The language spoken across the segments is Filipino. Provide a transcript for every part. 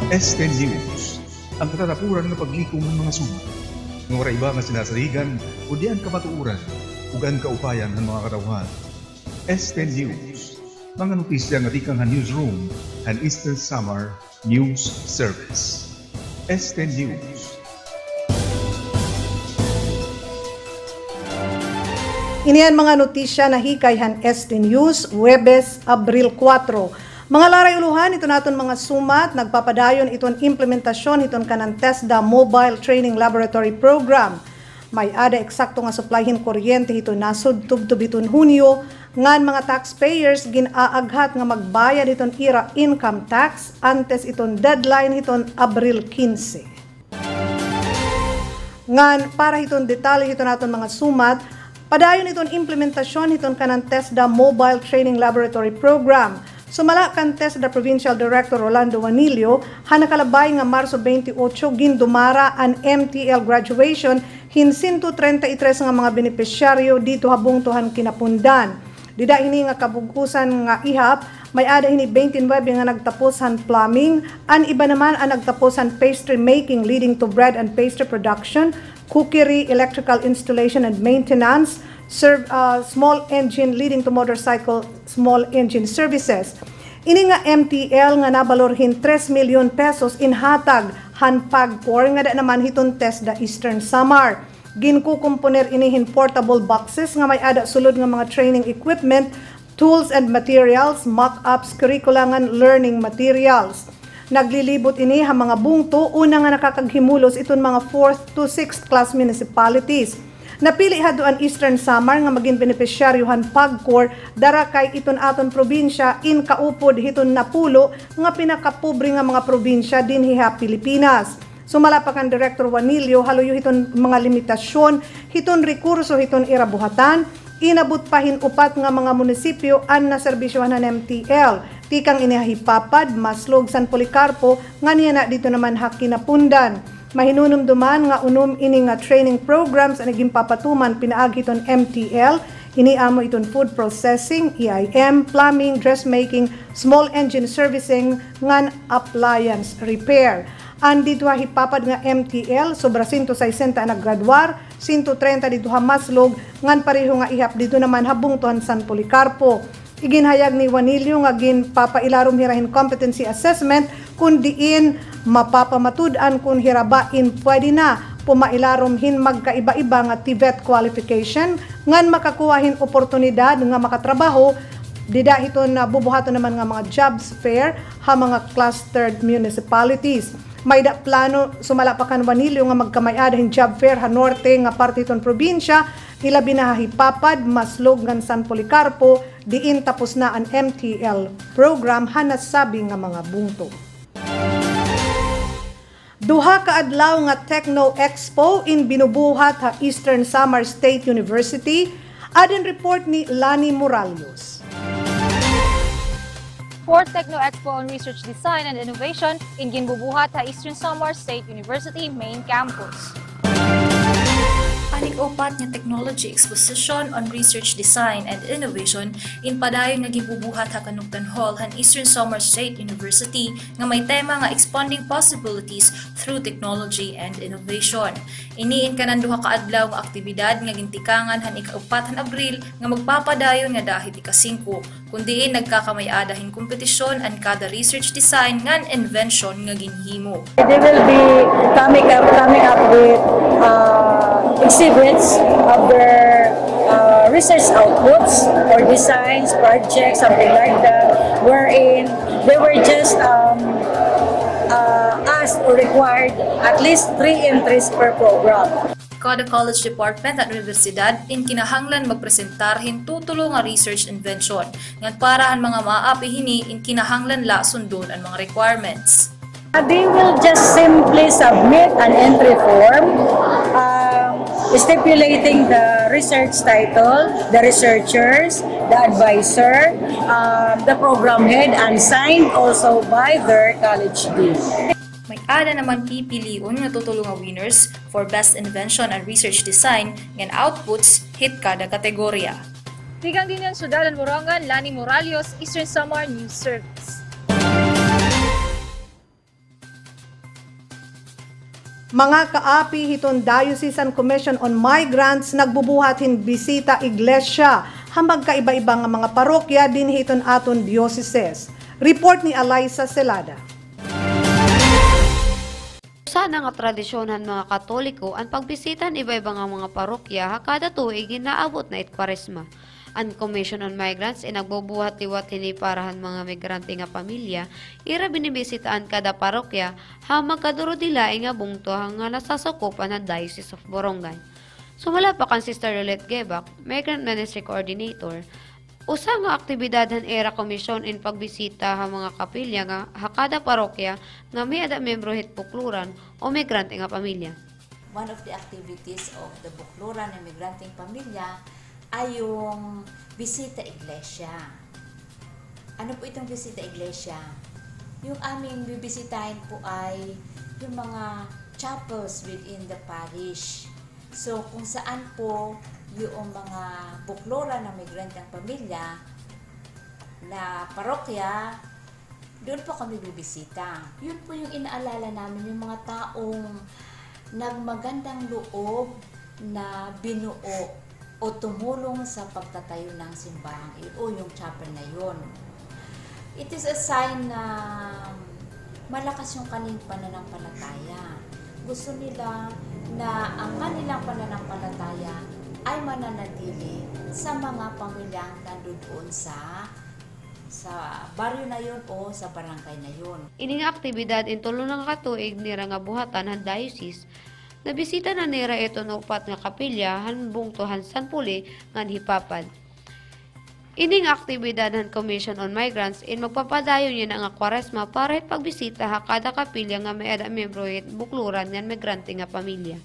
ESTE News, ang katatapuran ng paglikom ng mga sumat. Ng iba nga sinasaligan, o diyan kamatuuran, ugan kaupayan ng mga katawhan. ESTE News, mga notisya nga tikang newsroom and Eastern Samar News Service. ESTE News. Iniyan mga notisya na hikayhan ESTE News, Huwebes, Abril 4. Mga laray uluhan, ito naton mga sumat, nagpapadayon iton implementasyon iton kanang TESDA Mobile Training Laboratory Program. May ada eksakto nga supplyhin kuryente ito nasod tubtub iton Hunyo, ngan mga taxpayers ginaaghat nga magbayad iton IRA income tax antes iton deadline iton Abril 15. Ngan para iton detalye ito naton mga sumat, padayon iton implementasyon iton kanang TESDA Mobile Training Laboratory Program. Sumala kan TESDA Provincial Director Rolando Juanillo, hanakalabay nga Marso 28 gindumara an MTL graduation hin 133 nga mga benepisyaryo dito habong tuhan kinapundan. Dida ini nga kabugusan nga ihap, may ada ini 29 nga nagtapusan plumbing, an iba naman ang nagtapusan pastry making leading to bread and pastry production, cookery, electrical installation and maintenance, small engine leading to motorcycle small engine services. Ini nga MTL nga nabalorhin 3 million pesos inhatag hanpag or nga da naman hiton TESDA Eastern Samar. Ginkukumponer inihin portable boxes nga may ada sulod nga mga training equipment, tools and materials, mock-ups, curriculangan learning materials. Naglilibot ini ha mga bungto, una nga nakakaghimulos iton mga 4th to 6th class municipalities. Napili ha doon Eastern Samar nga maging benepisyaryohan pagkor dara kay iton aton probinsya in kaupod hiton napulo nga pinakapobre nga mga probinsya dinhiha Pilipinas. Sumala pa kan Director Juanillo haluyo hiton mga limitasyon, hiton rekurso hiton irabuhatan, inabot pa hin upat nga mga munisipyo an na serbisyohan ng MTL. Tikang inihipapad, Maslog, San Policarpo, nga niya na dito naman hakinapundan. Mahinunumduman nga ini nga training programs ang naging papatuman pinaagi iton MTL, iniamo iton food processing, EIM, plumbing, dressmaking, small engine servicing, ngan appliance repair. Andi dito hipapad nga MTL, sobra 160 ang naggraduar, 130 dito ha Maslog, ngan pareho nga ihap dito naman habung tuhan San Policarpo. Iginhayag ni Juanillo nga ginpapailarom hirahin competency assessment kung diin mapapamatud-an kung hirabain pwede na pumailarom hin magkaiba-iba nga TVET qualification ngan makakuhahin oportunidad nga makatrabaho dida hiton na bubuhaton naman nga mga jobs fair ha mga clustered municipalities. May da plano sumala pa kan Juanillo nga magkamayadahin job fair ha norte nga parte iton probinsya, ilabi na hipapad, Maslog ngan San Policarpo, diin tapos na ang MTL program ha nasabi nga mga bungto. Duha ka adlaw nga Techno Expo in binubuhat ha Eastern Samar State University, adin report ni Lani Moralios. 4th Techno Expo on Research Design and Innovation in ginbubuhat ha Eastern Samar State University Main Campus. Panig-upat nga Technology Exposition on Research Design and Innovation in padayon nga gibubuhat ha Kanuktan Hall han Eastern Samar State University nga may tema nga Expanding Possibilities through Technology and Innovation. Iniin kanan duha ka adlaw nga aktibidad nga gintikangan han ika-4 han Abril nga magpapadayon nga dahit ika-5 kundiin nagkakamay-adahin kompetisyon an kada research design ngan invention nga ginhimo. They will be coming up with exhibits of their research outputs or designs, projects, something like that, wherein they were just asked or required at least 3 entries per program. Kada college department at universidad in kinahanglan magpresentarhin tutulo nga research invention ngan para ang mga maapi hini in kinahanglan la sundon ang mga requirements. They will just simply submit an entry form stipulating the research title, the researchers, the advisor, the program head, and signed also by their college dean. May ada naman pipiliun nga tutulo nga winners for best invention and research design ngan outputs hit kada kategorya. Tigang din yan Sudalan Morongan, Lani Moralios, Eastern Samar News Service. Mga kaapi hiton Diocesan Commission on Migrants nagbubuhat hin bisita iglesia hambag kaiba-iba nga mga parokya din hiton aton dioceses. Report ni Eliza Celada. Sana nga tradisyonan mga Katoliko ang pagbisitan iba-iba nga mga parokya kada tuig ginaabot na Kwaresma. Ang Commission on Migrants ay nagbubuhat-liwat hiniparahan mga migrante nga pamilya, ira binibisitaan kada parokya, hamang kaduro dila nga bungtohan nga nasasakupan ng Diocese of Barangay. Sumala pa kan Sister Rolet Gebak, Migrant Ministry Coordinator, usa nga aktibidad han era komisyon in pagbisita ha mga kapilya nga hakada parokya nga may ada membro hit bukluran o migrante nga pamilya. One of the activities of the bukluran ng migranteng pamilya ay yung bisita iglesia. Ano po itong bisita iglesia? Yung aming bibisitahin po ay yung mga chapels within the parish. So kung saan po yung mga buklora ng migranteng pamilya na parokya, doon po kami bibisita. Yun po yung inaalala namin, yung mga taong nagmagandang loob na binuo o tumulong sa pagtatayo ng simbahan o yung chapel na yun. It is a sign na malakas yung kanilang pananampalataya. Gusto nila na ang kanilang pananampalataya ay mananatili sa mga pamilyang nandoon sa baryo na yun o sa barangay na yun. Ining aktibidad in tulo ng katuig nira nga buhatan han diocese. Nabisita na nira ito ng upat nga kapilya han bungtuhan sanpuli ngan hipapad. Ining aktibidad han Commission on Migrants in magpapadayon niya nga Kwaresma para hit pagbisita ha kada kapilya nga may ada membro hit bukluran ngan migrante nga pamilya.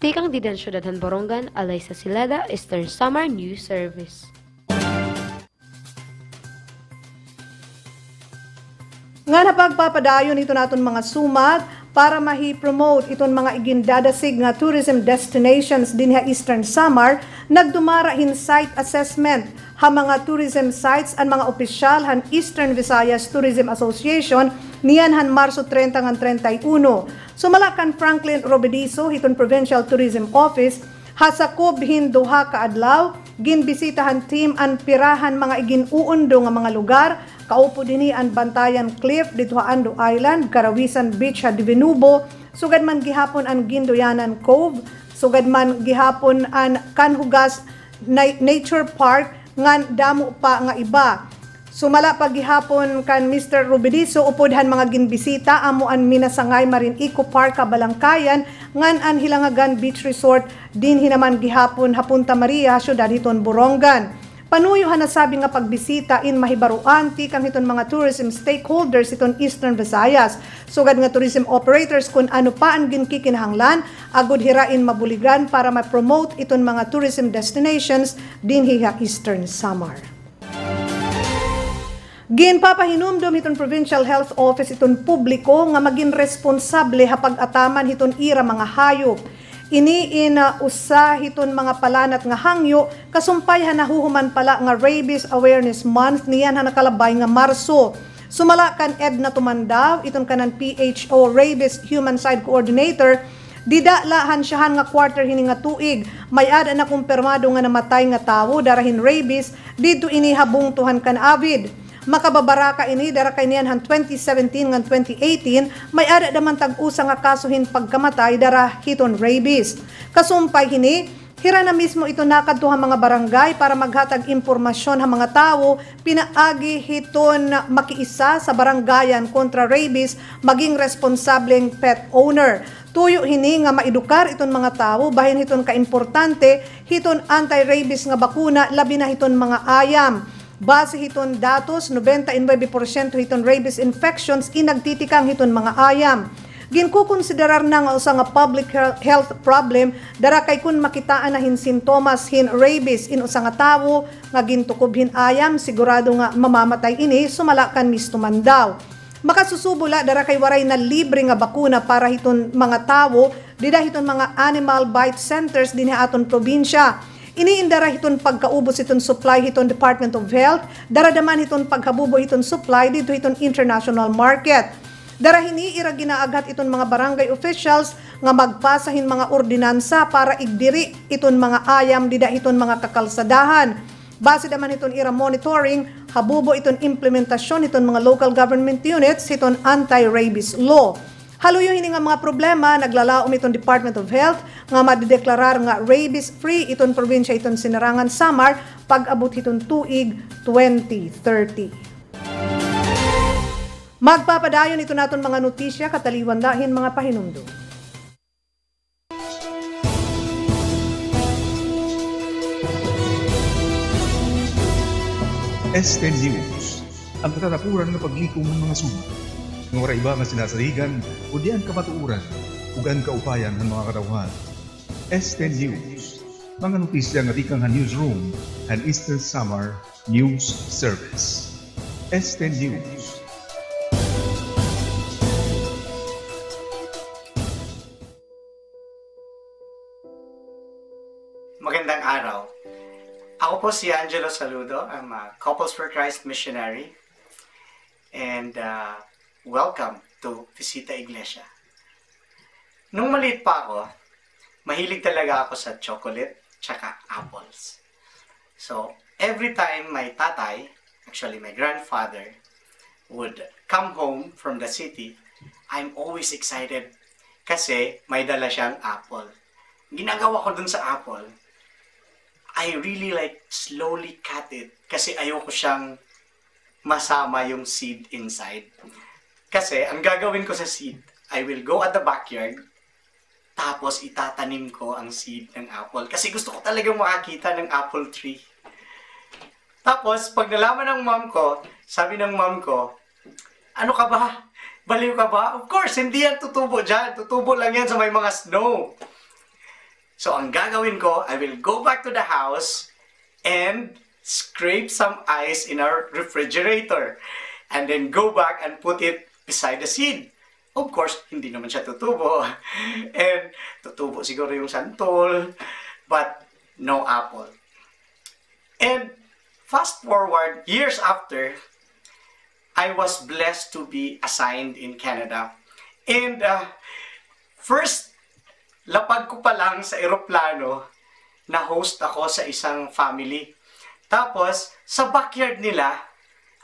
Tikang didan syudad han Borongan, Eliza Celada, Eastern Samar News Service. Nga napagpapadayon ito naton mga sumat para mahi-promote iton mga igindadasig nga tourism destinations din ha Eastern Samar, nagdumara hin site assessment ha mga tourism sites ang mga opisyal han Eastern Visayas Tourism Association niyan han Marso 30 ngan 31. Sumalakan Franklin Robedizo hiton Provincial Tourism Office hasakob hin duha ka adlaw ginbisitahan team an pirahan mga iginuundo nga mga lugar. Kaupo dinhi an Bantayan Cliff dito ha Ando Island, Karawisan Beach ha Divinubo, sugad man gihapon an Gindoyanan Cove, sugad man gihapon an Kanhugas Nature Park ngan damo pa nga iba. Sumala pa gihapon kan Mr. Rubedizo upodhan mga ginbisita amo an Minasangay Marine Eco Park ha Balangkayan ngan an Hilangagan Beach Resort din hinaman gihapon ha Punta Maria syudad hiton Borongan. Panuyuhan na sabi nga pagbisita in mahibaruan ti kang hiton mga tourism stakeholders iton Eastern Visayas. Sugad nga tourism operators kung ano pa ang ginkikinahanglan agud hirain mabuligan para ma-promote iton mga tourism destinations din hiha Eastern Samar. Ginpapahinumdom hiton Provincial Health Office iton publiko nga maging responsable ha pag-ataman hiton ira mga hayop. Ini usa hiton mga palanat nga hangyo kasumpay ha nahuhuman pala nga Rabies Awareness Month niyan ha nakalabay nga Marso. Sumala kan Edna Tumandaw iton kanan PHO Rabies Human Side Coordinator didalahan siyahan nga quarter hini nga tuig may ada na kumpirmado nga namatay nga tawo darahin rabies didto ini habungtuhan kan avid. Makababaraka ini dara kay niyan han 2017 ngan 2018 may ada daman tag-usa nga kasuhin pagkamatay dara hiton rabies. Kasumpay hini hira na mismo ito nakadto mga barangay para maghatag impormasyon ha mga tawo pinaagi hiton makiisa sa barangayan kontra rabies maging responsableng pet owner. Tuyo hini nga maedukar iton mga tawo bahin hiton kaimportante hiton anti-rabies nga bakuna labi na hiton mga ayam. Base hiton datos, 99% hiton rabies infections inagtitikang hiton mga ayam. Ginkukonsiderar na nga usa nga public health problem dara kay kun makitaan na hin sintomas hin rabies in usa nga tawo nga gintukob hin ayam sigurado nga mamamatay ini sumalakan mistuman daw. Makasusubula dara kay waray na libre nga bakuna para hiton mga tawo dida hiton mga animal bite centers dinhi aton probinsya. Iniindara hiton pagkaubos hiton supply hiton Department of Health, daradaman hiton paghabubo hiton supply dito hiton international market. Darahini ira ginaagat iton mga barangay officials nga magpasahin mga ordinansa para igdiri iton mga ayam dida iton mga kakalsadahan. Base naman iton ira monitoring, habubo iton implementasyon iton mga local government units iton anti-rabies law. Haluyo hini nga mga problema, naglalaom iton Department of Health nga madideklarar nga rabies-free iton probinsya iton Sinarangan, Samar pag-abot iton tuig 2030. Magpapadayon ito naton mga notisya kataliwan dahin mga pahinundo. ESTE News, ang katatapuran ng paglikom ng mga sumat. Ng iba nga sinasaligan o diyan kamatuuran, ugan kaupayan ng mga katawhan. ESTE News, mga notisya nga di kang newsroom and Eastern Samar News Service. ESTE News. Magandang araw. Ako po si Angelo Saludo. I'm a Couples for Christ missionary. And welcome to Visita Iglesia. Nung maliit pa ako, mahilig talaga ako sa chocolate tsaka apples. So, every time my tatay, actually my grandfather, would come home from the city, I'm always excited kasi may dala siyang apple. Ginagawa ko dun sa apple, I really slowly cut it kasi ayoko siyang masama yung seed inside. Kasi ang gagawin ko sa seed, I will go at the backyard, tapos itatanim ko ang seed ng apple. Kasi gusto ko talagang makakita ng apple tree. Tapos, pag nalaman ng mom ko, sabi ng mom ko, ano ka ba? Baliw ka ba? Of course, hindi yan tutubo dyan. Tutubo lang yan sa may mga snow. So, ang gagawin ko, I will go back to the house and scrape some ice in our refrigerator. And then go back and put it beside the seed. Of course, hindi naman siya tutubo. And tutubo siguro yung santol, but no apple. And fast forward, years after, I was blessed to be assigned in Canada. And first, lapag ko pa lang sa eroplano, na-host ako sa isang family. Tapos, sa backyard nila,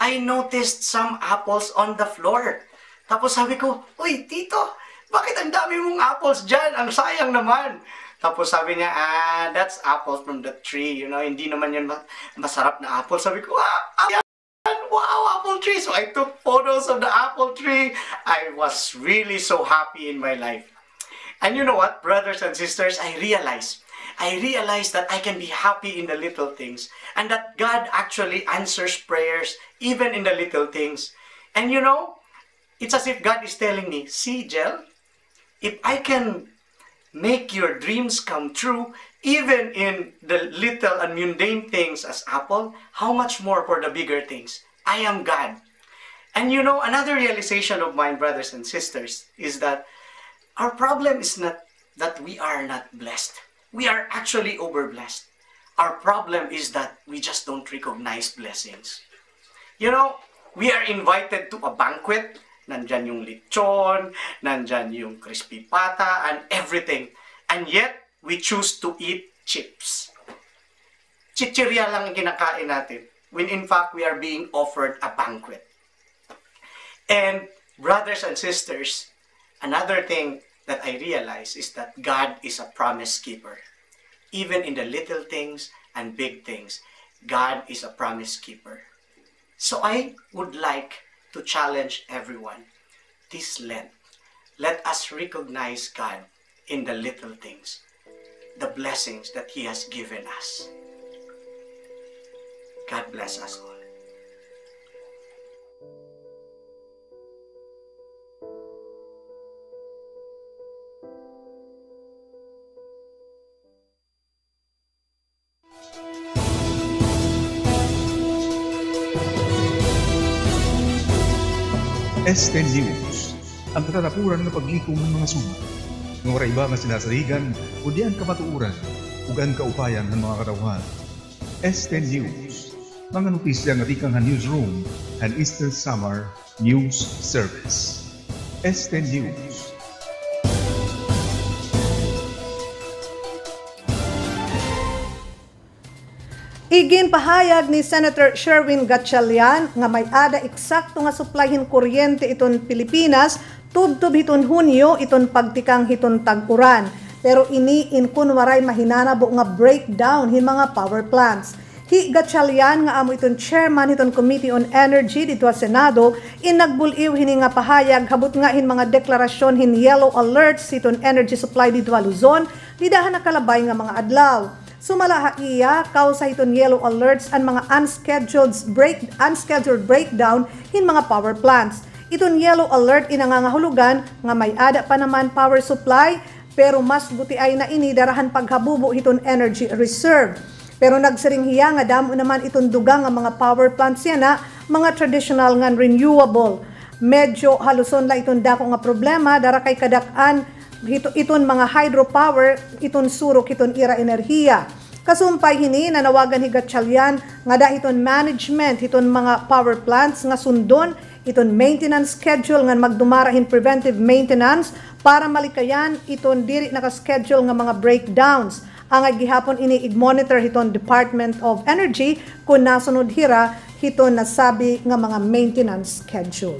I noticed some apples on the floor. Tapos sabi ko, uy, tito, bakit ang dami mong apples dyan? Ang sayang naman. Tapos sabi niya, that's apples from the tree. You know, hindi naman yan masarap na apple. Sabi ko, yan, wow, apple tree. So I took photos of the apple tree. I was really so happy in my life. And you know what, brothers and sisters, I realized that I can be happy in the little things. And that God actually answers prayers even in the little things. And you know, it's as if God is telling me, see, Jel, if I can make your dreams come true, even in the little and mundane things as apple, how much more for the bigger things? I am God. And you know, another realization of mine, brothers and sisters, is that our problem is not that we are not blessed. We are actually overblessed. Our problem is that we just don't recognize blessings. You know, we are invited to a banquet. Nandyan yung lechon, nandyan yung crispy pata, and everything. And yet, we choose to eat chips. Chichirya lang ang kinakain natin. When in fact, we are being offered a banquet. And brothers and sisters, another thing that I realize is that God is a promise keeper. Even in the little things and big things, God is a promise keeper. So I would like to challenge everyone this Lent. Let us recognize God in the little things, the blessings that He has given us. God bless us all. ESTE News, ang katatapuran ng paglikom ng mga sumat. Ng iba nga sinasaligan o diyan kamatuuran, ugan kaupayan ng mga katawhan. ESTE News, mga notisya nga di kang newsroom and Eastern Samar News Service. ESTE News. Igin pahayag ni Senator Sherwin Gatchalian nga may ada eksakto nga suplahin kuryente iton Pilipinas tubtub hiton Hunyo iton pagtikang hiton tag-uran. Pero ini inkun waray mahinanabo nga breakdown hin mga power plants. Hi Gatchalian nga amo iton chairman hiton Committee on Energy dito sa Senado nagbuliw hini nga pahayag habot nga hin mga deklarasyon hin yellow alerts hiton energy supply dito sa Luzon didahan nakalabay nga mga adlaw. Sumala iya kausa hiton yellow alerts ang mga unscheduled breakdown hin mga power plants. Iton yellow alert inangangahulugan nga may ada pa naman power supply pero mas buti ay na ini darahan paghabubo hiton energy reserve. Pero nagsiring hiya nga damo naman iton dugang nga mga power plants yan na mga traditional nga renewable. Medyo haluson la iton dako nga problema dara kay kadak-an iton mga hydropower, iton surok, iton ira enerhiya. Kasumpay hini, nanawagan hi Gatchalian nga da iton management, iton mga power plants nga sundon, iton maintenance schedule nga magdumarahin preventive maintenance para malikayan iton diri naka-schedule nga mga breakdowns. Ang gihapon ini i-monitor hiton Department of Energy kung nasunod hira hiton nasabi nga mga maintenance schedule.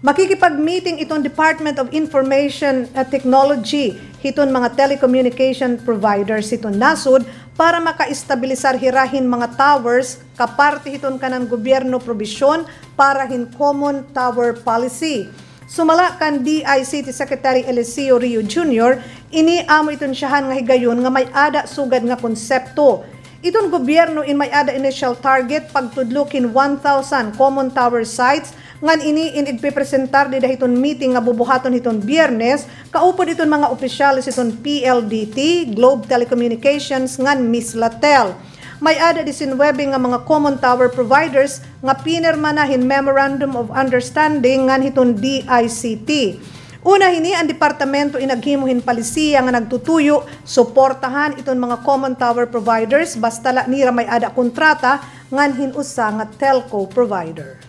Makikipag-meeting itong Department of Information Technology, hiton mga telecommunication providers hiton nasud para maka-estabilisar hirahin mga towers kaparte hiton kanang gobyerno probisyon para hin common tower policy. Sumala kan DICT Secretary Eliseo Rio Jr., ini amo iton siyahan nga higayon nga may ada sugad nga konsepto. Iton gobyerno in may ada initial target pagtudlukin 1,000 common tower sites ngan ini inigpipresentar di dahiton meeting nga bubuhaton hiton Biyernes kaupod iton mga opisyalis iton PLDT, Globe Telecommunications ngan Mislatel. May ada 19 nga mga common tower providers nga pinirma na hin Memorandum of Understanding ngan hiton DICT. Una hini ang departamento inaghimuhin palisiya nga nagtutuyo suportahan iton mga common tower providers basta la nira may ada kontrata ngan hinusa nga telco provider.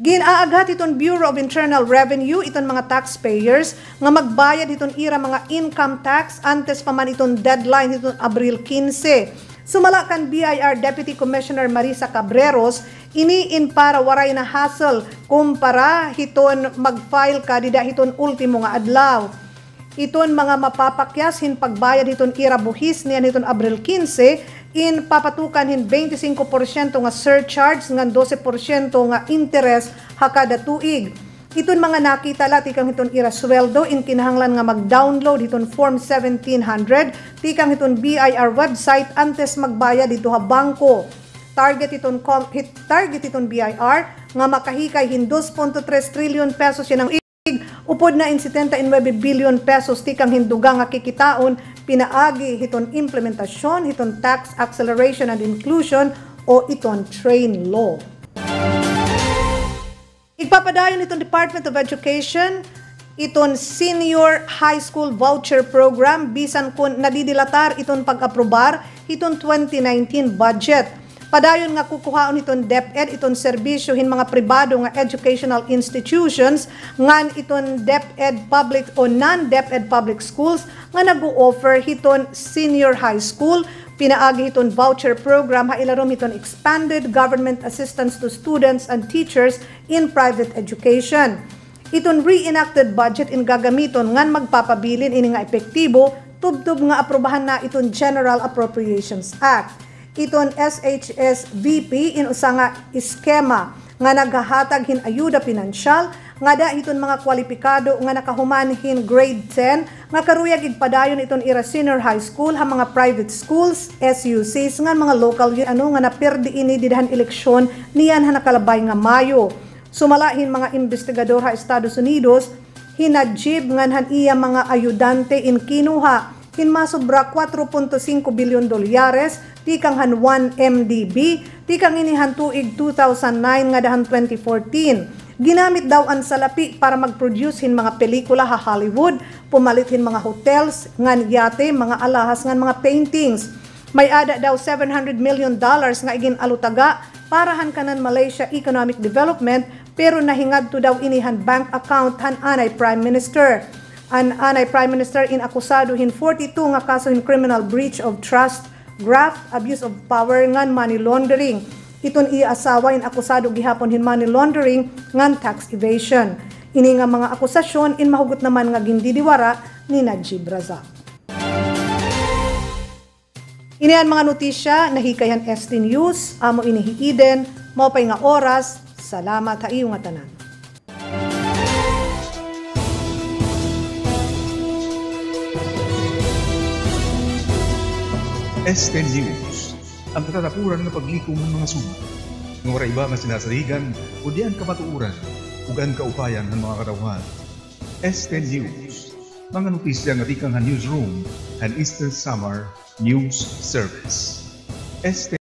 Ginaaghat iton Bureau of Internal Revenue iton mga taxpayers nga magbayad iton ira mga income tax antes pa man iton deadline iton Abril 15. Sumala kan BIR Deputy Commissioner Marisa Cabreros, iniin para waray na hassle kumpara hiton mag-file ka dida hiton ultimo nga adlaw. Iton mga mapapakyas hin pagbayad hiton ira buhis niyan hiton Abril 15 in papatukan hin 25% nga surcharge ngan 12% nga interest hakada tuig. Iton mga nakita lati kang hiton ira sweldo in kinahanglan nga mag-download hiton form 1700 tikang hiton BIR website antes magbayad dito ha bangko. Target iton BIR nga makahikay hin 2.3 trillion pesos yan ang upod na in 79 billion pesos tikang hindugang nga kikitaon pinaagi hiton implementasyon hiton tax acceleration and inclusion o iton train law. Igpapadayon itong Department of Education iton senior high school voucher program bisan kun nadidilatar iton pag-aprobar iton 2019 budget. Padayon nga kukuhaon iton DepEd iton serbisyo hin mga pribado nga educational institutions ngan iton DepEd public o non-DepEd public schools nga nag-o-offer hiton senior high school pinaagi hiton voucher program ha ilarom hiton expanded government assistance to students and teachers in private education. Iton reenacted budget in gagamiton ngan magpapabilin ini nga epektibo tubtub nga aprobahan na iton General Appropriations Act. Iton SHS VP inusa nga iskema nga naghahatag hin ayuda pinansyal nga da iton mga kwalipikado nga nakahuman hin grade 10 nga karuyag igpadayon iton ira senior high school ha mga private schools SUCs nga mga local nga napirdi ini didahan eleksyon niyan ha nakalabay nga Mayo. Sumalahin mga investigador ha Estados Unidos hinadjib ngan han iya mga ayudante in kinuha hinmasobra 4.5 bilyon dolyares tikang han 1 MDB tikang inihan tuig 2009 nga dahan 2014. Ginamit daw ang salapi para mag-produce hin mga pelikula ha Hollywood, pumalit hin mga hotels, ngan yate, mga alahas, ngan mga paintings. May ada daw $700 million nga igin alutaga parahan kanan Malaysia Economic Development pero nahingad to daw inihan bank account han anay Prime Minister. An anay Prime Minister inakusado hin 42 nga kaso hin criminal breach of trust, graft, abuse of power ngan money laundering. Iton asawa in akusado gihapon hin money laundering ngan tax evasion. Ini nga mga akusasyon in mahugot naman nga gindidiwara ni Najib Razak. Ini ang mga notisya nahikayan ESTE News, amo inihiiden, maupay nga oras, salamat ha iyo nga tanan. ESTE News, ang katatapuran ng paglikom ng mga sumat. Ng iba nga sinasaligan, o diyan kamatuuran, ugan kaupayan ng mga katawhan. ESTE News, mga notisya nga tikang newsroom and Eastern Summer News Service. ESTE